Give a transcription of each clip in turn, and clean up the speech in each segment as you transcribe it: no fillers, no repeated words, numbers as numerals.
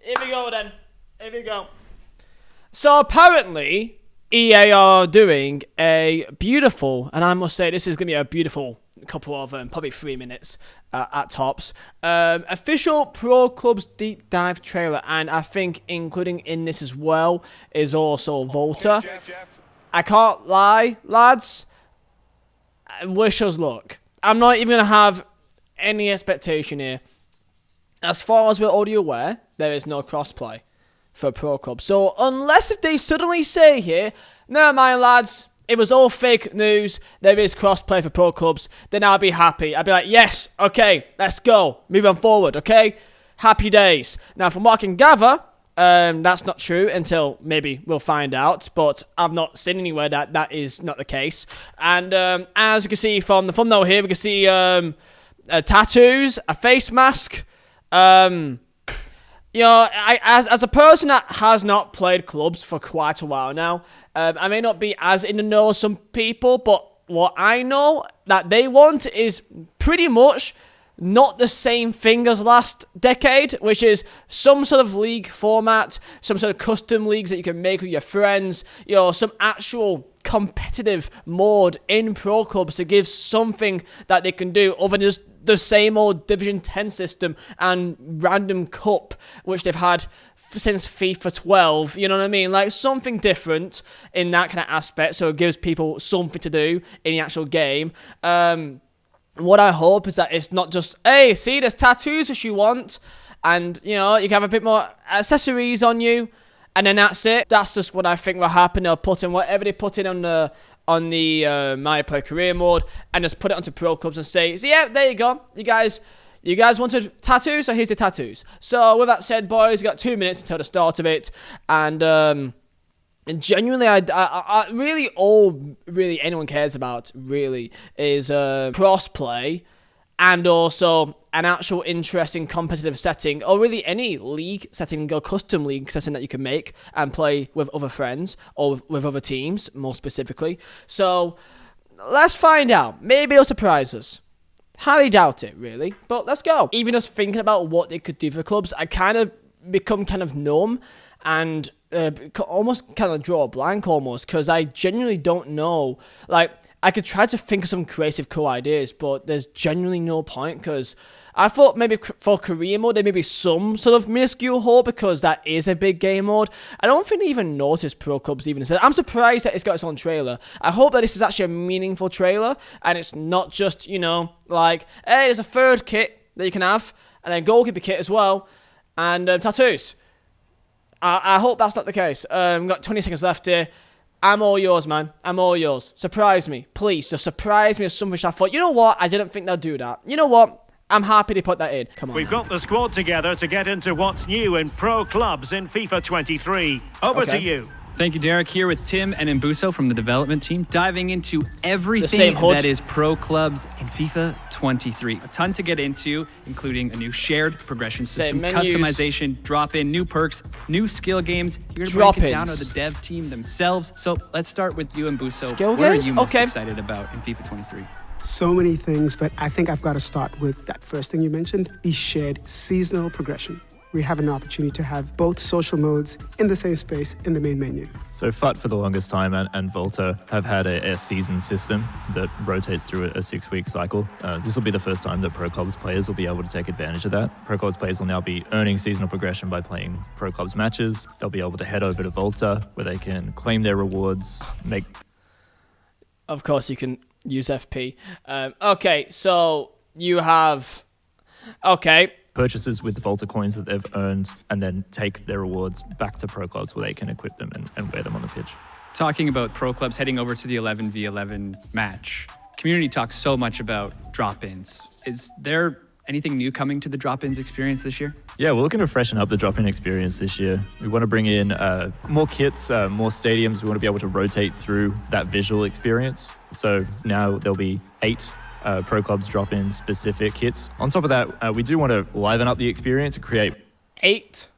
Here we go then. Here we go. So apparently, EA are doing a beautiful, and I must say this is going to be a beautiful couple of probably 3 minutes at tops, official Pro Clubs deep dive trailer, and I think including in this as well is also Volta. I can't lie, lads, wish us luck. I'm not even going to have any expectation here. As far as we're already aware, there is no crossplay for Pro Club. So unless if they suddenly say here, never mind lads, it was all fake news, there is crossplay for Pro Clubs, then I'll be happy. I'll be like, yes, okay, let's go. Move on forward, okay? Happy days. Now from what I can gather, that's not true until maybe we'll find out, but I've not seen anywhere that that is not the case. And as we can see from the thumbnail here, we can see tattoos, a face mask. You know, as a person that has not played clubs for quite a while now, I may not be as in the know as some people, but what I know that they want is pretty much not the same thing as last decade, which is some sort of league format, some sort of custom leagues that you can make with your friends, you know, some actual competitive mode in Pro Clubs to give something that they can do other than just the same old Division 10 system and random cup, which they've had since FIFA 12, you know what I mean? Like something different in that kind of aspect, so it gives people something to do in the actual game. What I hope is that it's not just, hey, see, there's tattoos if you want, and, you know, you can have a bit more accessories on you, and then that's it. That's just what I think will happen. They'll put in whatever they put in on the My Play career mode, and just put it onto Pro Clubs and say, so yeah, there you go. You guys wanted tattoos, so here's the tattoos. So with that said, boys, we've got 2 minutes until the start of it, and genuinely, I really all really anyone cares about really is crossplay, and also an actual interesting competitive setting, or really any league setting or custom league setting that you can make and play with other friends or with other teams, more specifically. So let's find out. Maybe it'll surprise us. Highly doubt it, really. But let's go. Even just thinking about what they could do for clubs, I kind of become kind of numb and almost kind of draw a blank almost, because I genuinely don't know. Like, I could try to think of some creative cool ideas, but there's genuinely no point, because I thought maybe for career mode there may be some sort of minuscule hole, because that is a big game mode. I don't think they even noticed Pro Clubs even. I'm surprised that it's got its own trailer. I hope that this is actually a meaningful trailer, and it's not just, you know, like, hey, there's a third kit that you can have, and then goalkeeper kit as well, and tattoos. I hope that's not the case. We've got 20 seconds left here. I'm all yours, man. I'm all yours. Surprise me. Please, just surprise me with something I thought, you know what? I didn't think they'll do that. You know what? I'm happy to put that in. Come on. We've got the squad together to get into what's new in Pro Clubs in FIFA 23. Over to you. Thank you, Derek. Here with Tim and Mbuso from the development team, diving into everything that is Pro Clubs in FIFA 23. A ton to get into, including a new shared progression system, customization, drop-in, new perks, new skill games. You're going to break it down to the dev team themselves. So let's start with you, Mbuso. What are you most excited about in FIFA 23? So many things, but I think I've got to start with that first thing you mentioned, the shared seasonal progression. We have an opportunity to have both social modes in the same space in the main menu. So FUT for the longest time and Volta have had a season system that rotates through a 6-week cycle. This will be the first time that Pro Clubs players will be able to take advantage of that. Pro Clubs players will now be earning seasonal progression by playing Pro Clubs matches. They'll be able to head over to Volta where they can claim their rewards, make... Of course you can use FP. Okay, so you have... Okay. Purchases with the Volta coins that they've earned, and then take their rewards back to Pro Clubs where they can equip them and wear them on the pitch. Talking about Pro Clubs heading over to the 11v11 match, community talks so much about drop-ins. Is there anything new coming to the drop-ins experience this year? Yeah, we're looking to freshen up the drop-in experience this year. We want to bring in more kits, more stadiums. We want to be able to rotate through that visual experience. So now there'll be 8 Pro Clubs drop-in specific kits. On top of that, we do want to liven up the experience and create... 8?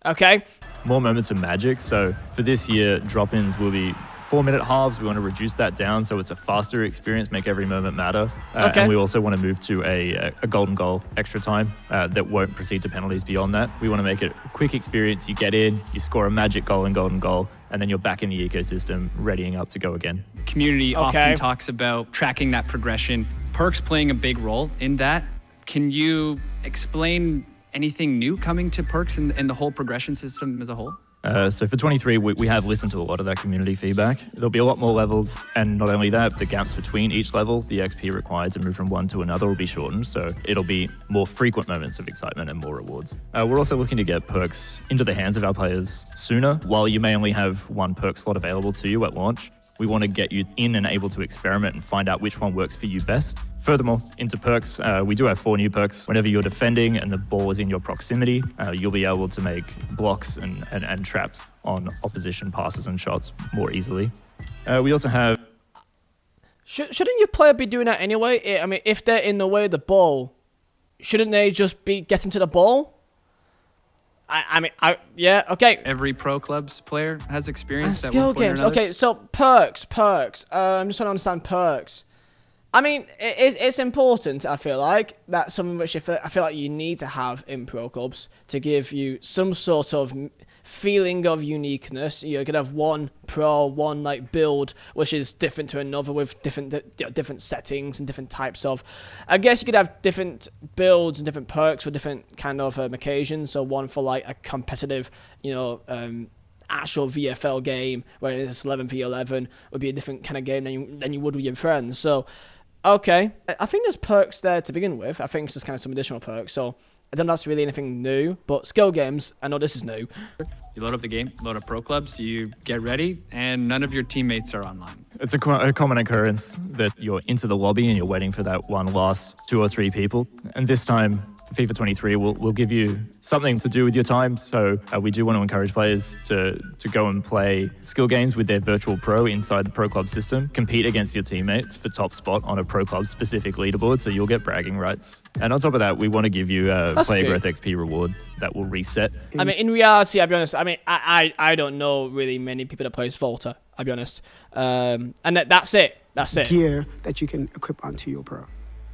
Okay. More moments of magic. So for this year, drop-ins will be 4-minute halves. We want to reduce that down so it's a faster experience, make every moment matter. Okay. And we also want to move to a golden goal extra time that won't proceed to penalties beyond that. We want to make it a quick experience. You get in, you score a magic goal and golden goal, and then you're back in the ecosystem, readying up to go again. Community often talks about tracking that progression. Perks playing a big role in that. Can you explain anything new coming to Perks and the whole progression system as a whole? So for 23, we have listened to a lot of that community feedback. There'll be a lot more levels, and not only that, the gaps between each level, the XP required to move from one to another will be shortened, so it'll be more frequent moments of excitement and more rewards. We're also looking to get perks into the hands of our players sooner. While you may only have one perk slot available to you at launch, we want to get you in and able to experiment and find out which one works for you best. Furthermore, into perks, we do have 4 new perks. Whenever you're defending and the ball is in your proximity, you'll be able to make blocks and traps on opposition passes and shots more easily. We also have... Shouldn't your player be doing that anyway? I mean, if they're in the way of the ball, shouldn't they just be getting to the ball? Yeah, okay. Every Pro Clubs player has experience that skill games. Okay, so perks. I'm just trying to understand perks. I mean, it's important, I feel like. That's something which I feel like you need to have in Pro Clubs to give you some sort of feeling of uniqueness. You could have one build which is different to another with different settings and different types of... I guess you could have different builds and different perks for different kind of occasions. So one for like a competitive, actual VFL game where it's 11v11 would be a different kind of game than you would with your friends. So... okay, I think there's perks there to begin with. I think it's just kind of some additional perks, so I don't know if that's really anything new, but skill games, I know this is new. You load up the game, load up Pro Clubs, you get ready, and none of your teammates are online. It's a common occurrence that you're into the lobby and you're waiting for that one last 2 or 3 people. And this time, FIFA 23 will give you something to do with your time. So we do want to encourage players to go and play skill games with their virtual pro inside the Pro Club system, compete against your teammates for top spot on a Pro Club specific leaderboard, so you'll get bragging rights. And on top of that, we want to give you a player growth XP reward that will reset. I mean, in reality, I'll be honest, I don't know really many people that plays Volta, I'll be honest. And that's it. Gear that you can equip onto your pro.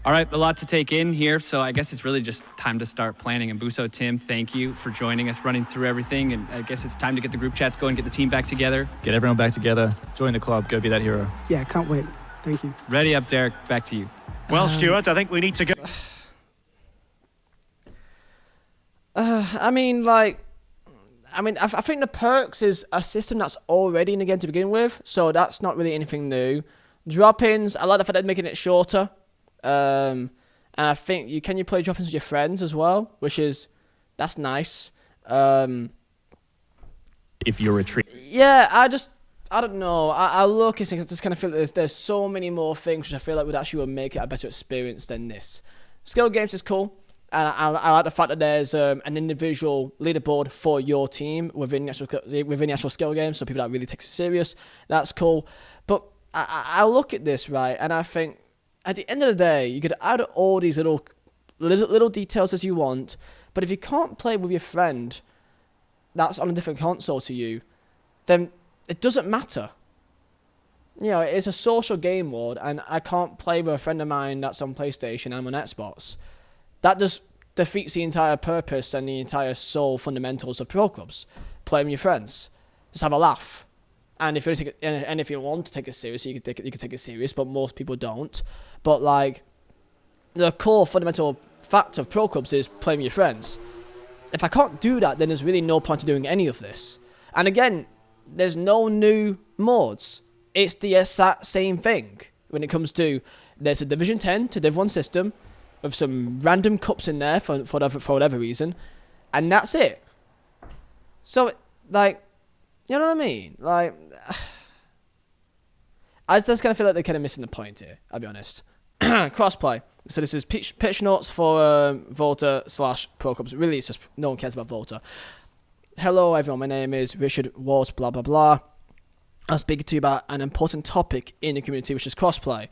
All right, a lot to take in here, so I guess it's really just time to start planning. And Buso, Tim, thank you for joining us, running through everything. And I guess it's time to get the group chats going, get the team back together. Get everyone back together, join the club, go be that hero. Yeah, can't wait. Thank you. Ready up, Derek. Back to you. Well, Stuart, I think we need to go. I think the perks is a system that's already in the game to begin with, so that's not really anything new. Drop-ins, I like the fact that they're making it shorter. And I think you play drop-ins with your friends as well, that's nice. If you're retreating. Yeah, I don't know. I look and I just kind of feel that there's so many more things which I feel like would make it a better experience than this. Skill games is cool. And I like the fact that there's an individual leaderboard for your team within the actual skill game, so people that really take it serious. That's cool. But I look at this, right, and I think at the end of the day, you could add all these little details as you want, but if you can't play with your friend that's on a different console to you, then it doesn't matter. It's a social game mode, and I can't play with a friend of mine that's on PlayStation, I'm on Xbox. That just defeats the entire purpose and the entire sole fundamentals of Pro Clubs. Play with your friends. Just have a laugh. And if you want to take it serious, you can take it serious, but most people don't. But like, the core fundamental fact of Pro Clubs is playing with your friends. If I can't do that, then there's really no point in doing any of this. And again, there's no new modes. It's the exact same thing when it comes to, there's a Division 10 to Div 1 system with some random cups in there for whatever reason, and that's it. So, like, you know what I mean? Like, I just kind of feel like they're kind of missing the point here, I'll be honest. Crossplay. So this is pitch notes for Volta / Pro Clubs. Really, it's just no one cares about Volta. Hello, everyone. My name is Richard Walt, blah, blah, blah. I'll speak to you about an important topic in the community, which is crossplay.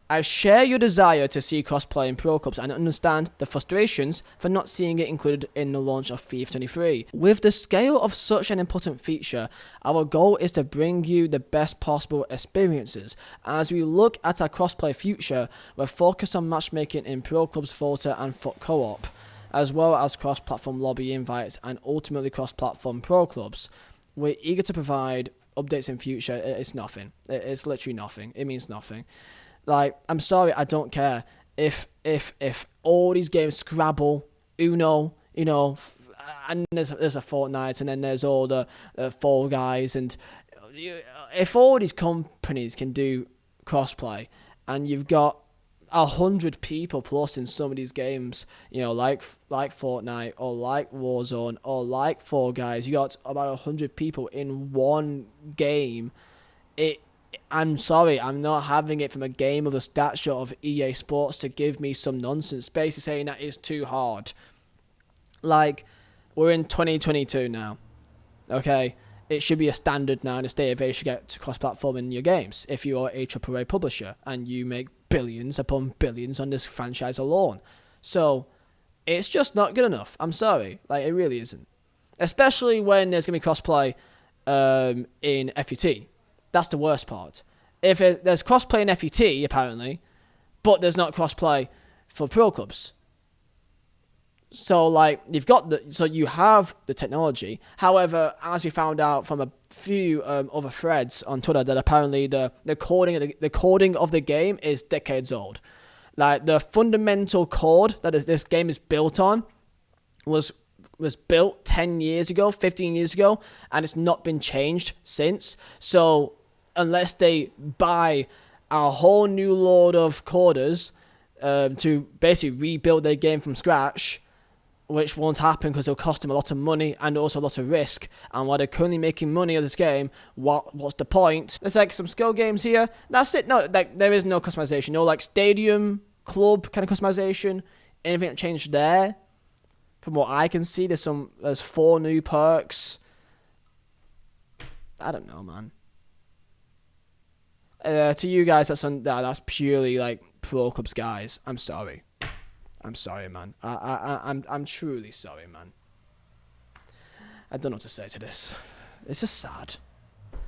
I share your desire to see crossplay in Pro Clubs and understand the frustrations for not seeing it included in the launch of FIFA 23. With the scale of such an important feature, our goal is to bring you the best possible experiences. As we look at our crossplay future, we're focused on matchmaking in Pro Clubs Volta and FUT Co-op, as well as cross-platform lobby invites and ultimately cross-platform Pro Clubs. We're eager to provide updates in future. It's nothing. It's literally nothing. It means nothing. Like, I'm sorry, I don't care if all these games, Scrabble, Uno, and there's a Fortnite, and then there's all the Fall Guys, and if all these companies can do crossplay, and you've got 100 people plus in some of these games, like Fortnite or like Warzone or like Fall Guys, you got about 100 people in one game. I'm sorry, I'm not having it from a game of the stature of EA Sports to give me some nonsense, basically saying that it's too hard. Like, we're in 2022 now, okay? It should be a standard now in the state of A, you should get to cross-platform in your games if you are a AAA publisher and you make billions upon billions on this franchise alone. So, it's just not good enough. I'm sorry. Like, it really isn't. Especially when there's going to be crossplay in FUT. That's the worst part. If there's crossplay in FUT, apparently, but there's not crossplay for Pro Clubs. So, like, you have the technology. However, as we found out from a few other threads on Twitter, that apparently the coding of the game is decades old. Like, the fundamental code that this game is built on was built 10 years ago, 15 years ago, and it's not been changed since. So, unless they buy a whole new load of coders to basically rebuild their game from scratch, which won't happen because it'll cost them a lot of money and also a lot of risk. And while they're currently making money of this game, what's the point? There's like some skill games here. That's it. No, like there is no customization. No like stadium, club kind of customization. Anything that changed there? From what I can see, there's 4 new perks. I don't know, man. To you guys, that's purely like Pro Clubs guys. I'm sorry. I'm sorry, man. I'm truly sorry, man. I don't know what to say to this. It's just sad.